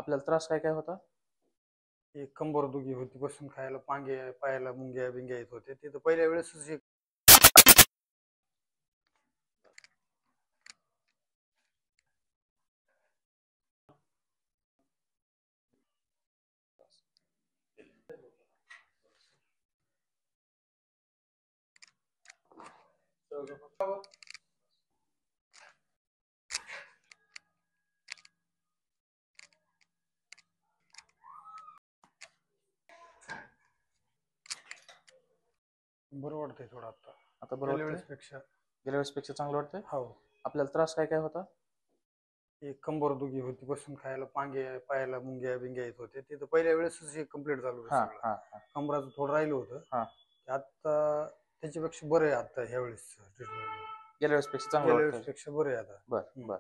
आपल्याला त्रास काय काय होता? एक कंबर दुखी होती, बसून खायला पांगे पायाला मुंग्या बिंग्या येत होते. ते तर पहिल्या वेळेसच एक बरं वाटतंय थोडं आता. आता बरं गेल्या वाटतंय? वेळेसपेक्षा. गेल्या वेळेसपेक्षा चांगलं वाटतंय? हो. आपल्याला त्रास काय काय होता? एक कंबर दुखी होती, बसून खायला पांगे पायाला मुंग्या बिंग्या येत होते. ते तर पहिल्या वेळेसच एक कंप्लीट झालं होतं हा सगळं. हा हा कंबराचं थोडं राहिलं होतं. हा. ते आता त्याच्यापेक्षा बरं आहे आता ह्या वेळेस ट्रीटमेंट. गेल्या वेळेसपेक्षा चांगलं गेल्या वाटतंय? वेळेसपेक्षा बरं आहे आता. बर बर.